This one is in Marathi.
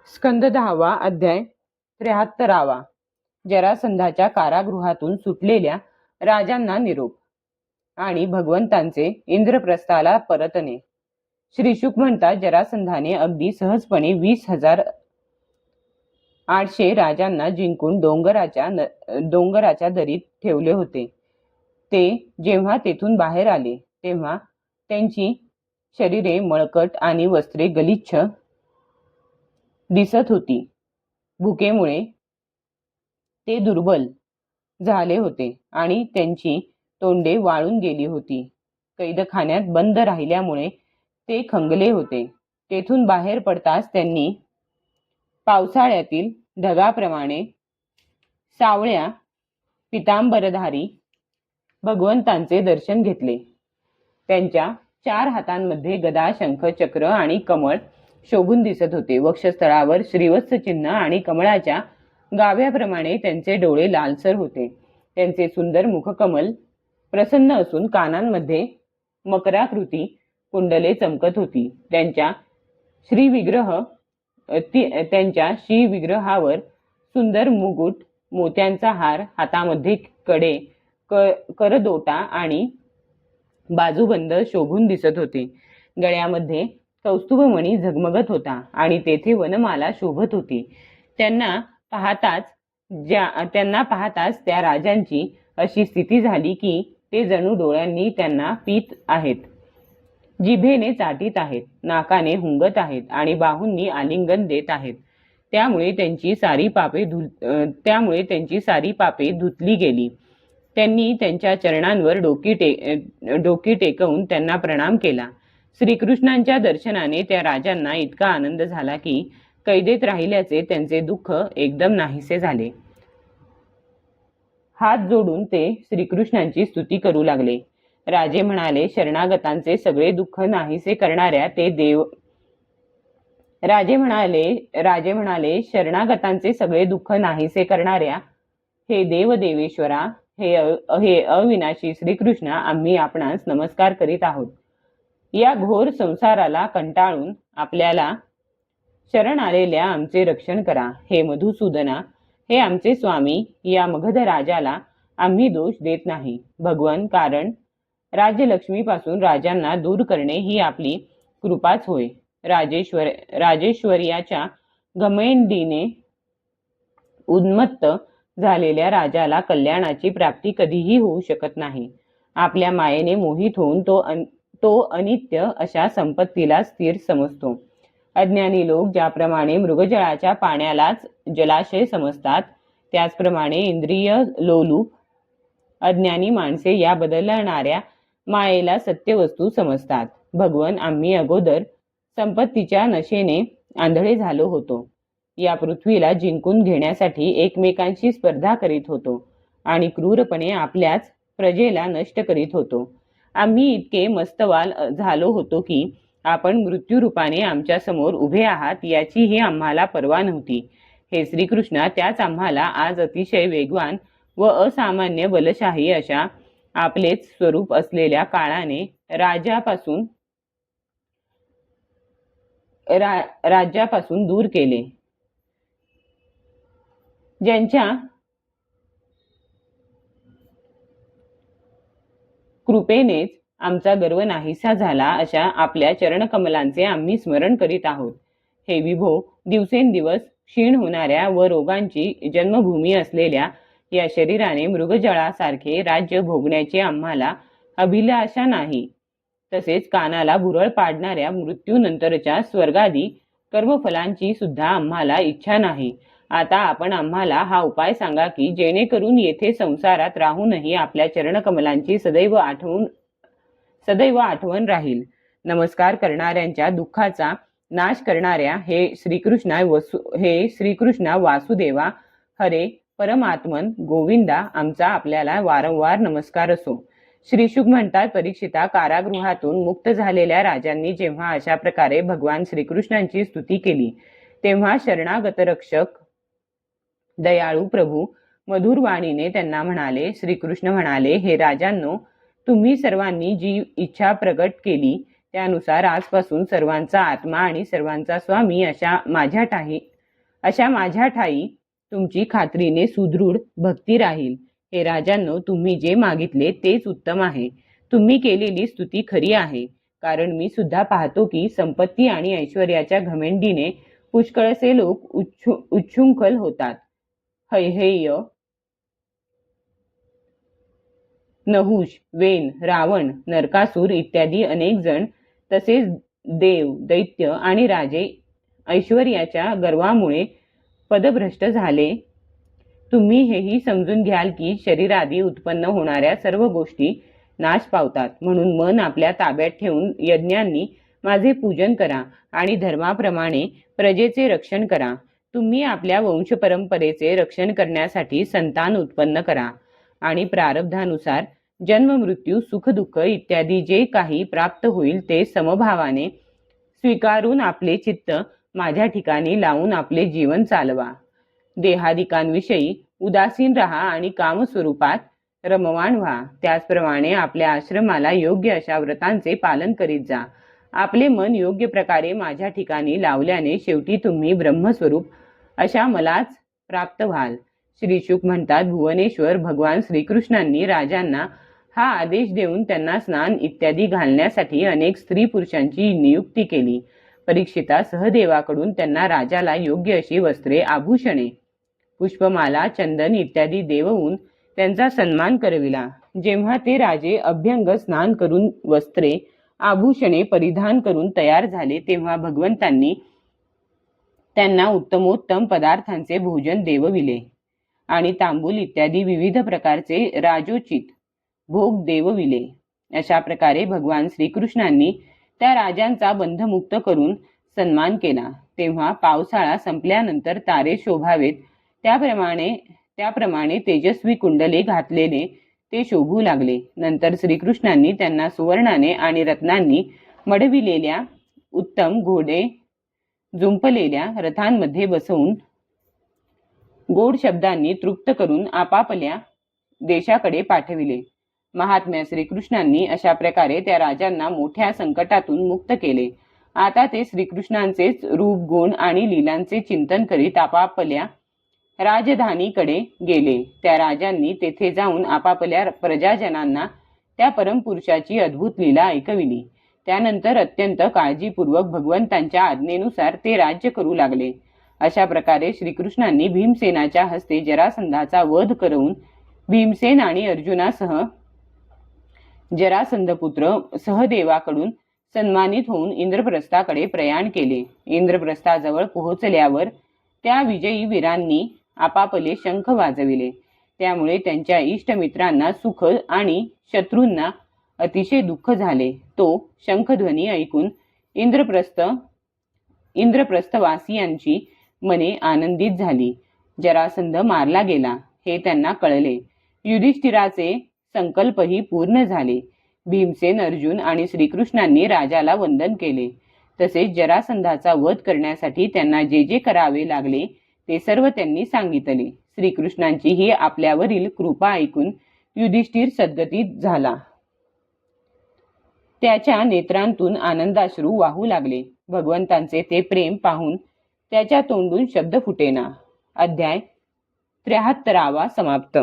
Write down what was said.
स्कंद 10वा अध्याय 73वा. जरासंधाच्या कारागृहातून सुटलेल्या राजांना निरोप आणि भगवंतांचे इंद्रप्रस्थाला परतणे. श्रीशुक म्हणतात, जरासंधाने अगदी सहजपणे 20,800 राजांना जिंकून डोंगराच्या दरीत ठेवले होते. ते जेव्हा तेथून बाहेर आले तेव्हा त्यांची शरीरे मळकट आणि वस्त्रे गलिच्छ दिसत होती. भुकेमुळे ते दुर्बल झाले होते आणि त्यांची तोंडे वाळून गेली होती. कैदखान्यात बंद राहिल्यामुळे ते खंगले होते. तेथून बाहेर पडताच त्यांनी पावसाळ्यातील ढगाप्रमाणे सावळ्या पितांबरधारी भगवंतांचे दर्शन घेतले. त्यांच्या 4 हातांमध्ये गदा, शंख, चक्र आणि कमळ शोभून दिसत होते. वक्षस्थळावर श्रीवत्स चिन्ह आणि कमळाच्या गाभ्याप्रमाणे त्यांचे डोळे लालसर होते. त्यांचे सुंदर मुखकमल प्रसन्न असून कानांमध्ये मकराकृती कुंडले चमकत होती. त्यांच्या श्रीविग्रहावर सुंदर मुकुट, मोत्यांचा हार, हातामध्ये कडे, करदोटा आणि बाजूबंद शोभून दिसत होते. गळ्यामध्ये कौस्तुभमणी झगमगत होता आणि तेथे वनमाला शोभत होती. त्यांना पाहताच त्या राजांची अशी स्थिती झाली की ते जणू डोळ्यांनी त्यांना पीत आहेत, जिभेने चाटीत आहेत, नाकाने हुंगत आहेत आणि बाहूंनी आलिंगन देत आहेत. त्यामुळे त्यांची सारी पापे धुतली गेली. त्यांनी त्यांच्या चरणांवर डोकी टेकवून त्यांना प्रणाम केला. श्रीकृष्णांच्या दर्शनाने त्या राजांना इतका आनंद झाला की कैदेत राहिल्याचे त्यांचे दुःख एकदम नाहीसे झाले. हात जोडून ते श्रीकृष्णांची स्तुती करू लागले. राजे म्हणाले, शरणागतांचे सगळे दुःख नाहीसे करणाऱ्या शरणागतांचे सगळे दुःख नाहीसे करणाऱ्या हे देवेश्वरा, हे अविनाशी श्रीकृष्णा, आम्ही आपणास नमस्कार करीत आहोत. या घोर संसाराला कंटाळून आपल्याला शरण आलेल्या आमचे रक्षण करा. हे मधुसूदना, हे आमचे स्वामी, या मगध राजाला आम्ही दोष देत नाही भगवन, कारण राज्यलक्ष्मीपासून राजांना दूर करणे ही आपली कृपाच होय. राजेश्वर्याच्या घमेंडीने उन्मत्त झालेल्या राजाला कल्याणाची प्राप्ती कधीही होऊ शकत नाही. आपल्या मायेने मोहित होऊन तो अनित्य अशा संपत्तीला स्थिर समजतो. अज्ञानी लोक ज्याप्रमाणे मृगजळाच्या पाण्यालाच जलाशय समजतात, त्याचप्रमाणे इंद्रिय लोलूप अज्ञानी माणसे या बदलणाऱ्या मायेला सत्यवस्तू समजतात. भगवन, आम्ही अगोदर संपत्तीच्या नशेने आंधळे झालो होतो. या पृथ्वीला जिंकून घेण्यासाठी एकमेकांशी स्पर्धा करीत होतो आणि क्रूरपणे आपल्याच प्रजेला नष्ट करीत होतो. आम्ही इतके मस्तवाल झालो होतो की आपण मृत्यूरूपाने आमच्या समोर उभे आहात याचीही आम्हाला पर्वा नव्हती. हे श्रीकृष्णा, त्याच आम्हाला आज अतिशय वेगवान व असामान्य बलशाही अशा आपलेच स्वरूप असलेल्या काळाने राज्यापासून दूर केले. ज्यांच्या कृपेनेच आमचा गर्व नाहीसा झाला, अशा आपल्या चरणकमलांचे आम्ही स्मरण करीत आहोत. हे विभो, दिवसेंदिवस क्षीण होणाऱ्या व रोगांची जन्मभूमी असलेल्या या शरीराने मृगजळासारखे राज्य भोगण्याची आम्हाला अभिलाषा नाही. तसेच कानाला भुरळ पाडणाऱ्या मृत्यूनंतरच्या स्वर्गादी कर्मफलांची सुद्धा आम्हाला इच्छा नाही. आता आपण आम्हाला हा उपाय सांगा की जेणेकरून येथे संसारात राहूनही आपल्या चरणकमलांची सदैव आठवण राहील. नमस्कार करणाऱ्यांच्या दुःखाचा नाश करणाऱ्या हे श्रीकृष्णा वासुदेवा, हरे परमात्मन गोविंदा, आमचा आपल्याला वारंवार नमस्कार असो. श्रीशुक म्हणतात, परीक्षिता, कारागृहातून मुक्त झालेल्या राजांनी जेव्हा अशा प्रकारे भगवान श्रीकृष्णांची स्तुती केली तेव्हा शरणागत रक्षक दयाळू प्रभू मधुर वाणीने त्यांना म्हणाले. श्रीकृष्ण म्हणाले, हे राजांनो, तुम्ही सर्वांनी जी इच्छा प्रकट केली त्यानुसार आजपासून सर्वांचा आत्मा आणि सर्वांचा स्वामी अशा अशा माझ्या ठाई तुमची खात्रीने सुदृढ भक्ती राहील. हे राजांनो, तुम्ही जे मागितले तेच उत्तम आहे. तुम्ही केलेली स्तुती खरी आहे. कारण मी सुद्धा पाहतो की संपत्ती आणि ऐश्वर्याच्या घमेंडीने पुष्कळसे लोक उच्छृंखल होतात. हैहेय, नहुष, वेन, रावण, नरकासूर इत्यादी अनेक जण, तसेच देव, दैत्य आणि राजे ऐश्वर्याच्या गर्वामुळे पदभ्रष्ट झाले. तुम्ही हेही समजून घ्याल की शरीरादी उत्पन्न होणाऱ्या सर्व गोष्टी नाश पावतात. म्हणून मन आपल्या ताब्यात ठेवून यज्ञांनी माझे पूजन करा आणि धर्माप्रमाणे प्रजेचे रक्षण करा. तुम्ही आपल्या वंश परंपरेचे रक्षण करण्यासाठी संतान उत्पन्न करा आणि प्रारब्धानुसार जन्म, मृत्यू, सुख, दुःख इत्यादी जे काही प्राप्त होईल ते समभावाने स्वीकारून आपले चित्त माझ्या ठिकाणी लावून आपले जीवन चालवा. देहादिकांविषयी उदासीन राहा आणि कामस्वरूपात रममाण व्हा. त्याचप्रमाणे आपल्या आश्रमाला योग्य अशा व्रतांचे पालन करीत जा. आपले मन योग्य प्रकारे माझ्या ठिकाणी लावल्याने शेवटी तुम्ही ब्रह्मस्वरूप अशा मलाच प्राप्त व्हाल. श्री शुक म्हणतात, भुवनेश्वर भगवान श्रीकृष्णांनी राजांना हा आदेश देऊन त्यांना स्नान इत्यादी घालण्यासाठी अनेक स्त्री पुरुषांची नियुक्ती केली. परीक्षिता सहदेवाकडून त्यांना राजाला योग्य अशी वस्त्रे, आभूषणे, पुष्पमाला, चंदन इत्यादी देवून त्यांचा सन्मान करविला. जेव्हा ते राजे अभ्यंग स्नान करून वस्त्रे, आभूषणे परिधान करून तयार झाले तेव्हा भगवंतांनी त्यांना उत्तमोत्तम पदार्थांचे भोजन देवविले आणि तांबूल इत्यादी विविध प्रकारचे राजोचित भोग देवविले. अशा प्रकारे भगवान श्रीकृष्णांनी त्या राजांचा बंधमुक्त करून सन्मान केला. तेव्हा पावसाळा संपल्यानंतर तारे शोभावेत त्याप्रमाणे तेजस्वी कुंडले घातलेले ते शोभू लागले. नंतर श्रीकृष्णांनी त्यांना सुवर्णाने आणि रत्नांनी मढविलेल्या उत्तम घोडे जुंपलेल्या रथांमध्ये बसवून गोड शब्दांनी तृप्त करून आपापल्या देशाकडे पाठविले. महात्म्या श्रीकृष्णांनी अशा प्रकारे त्या राजांना मोठ्या संकटातून मुक्त केले. आता ते श्रीकृष्णांचेच रूप, गुण आणि लीलांचे चिंतन करीत आपापल्या राजधानीकडे गेले. त्या राजांनी तेथे जाऊन आपापल्या प्रजाजनांना त्या परमपुरुषाची अद्भुत लीला ऐकविली. त्यानंतर अत्यंत काळजीपूर्वक भगवंतांच्या आज्ञेनुसार ते राज्य करू लागले. अशा प्रकारे श्रीकृष्णांनी भीमसेनाच्या हस्ते जरासंधाचा वध करून भीमसेन आणि अर्जुनासह जरासंधपुत्र सहदेवाकडून सन्मानित होऊन इंद्रप्रस्थाकडे प्रयाण केले. इंद्रप्रस्थाजवळ पोहोचल्यावर त्या विजयी वीरांनी आपापले शंख वाजविले. त्यामुळे त्यांच्या इष्टमित्रांना सुख आणि शत्रूंना अतिशय दुःख झाले. तो शंखध्वनी ऐकून इंद्रप्रस्थवासियांची मने आनंदित झाली. जरासंध मारला गेला हे त्यांना कळले. युधिष्ठिराचे संकल्पही पूर्ण झाले. भीमसेन, अर्जुन आणि श्रीकृष्णांनी राजाला वंदन केले. तसेच जरासंधाचा वध करण्यासाठी त्यांना जे जे करावे लागले ते सर्व त्यांनी सांगितले. श्रीकृष्णांची ही आपल्यावरील कृपा ऐकून युधिष्ठिर सद्गतीत झाला. त्याच्या नेत्रांतून आनंदाश्रू वाहू लागले. भगवंतांचे ते प्रेम पाहून त्याच्या तोंडून शब्द फुटेना. अध्याय 73 समाप्त.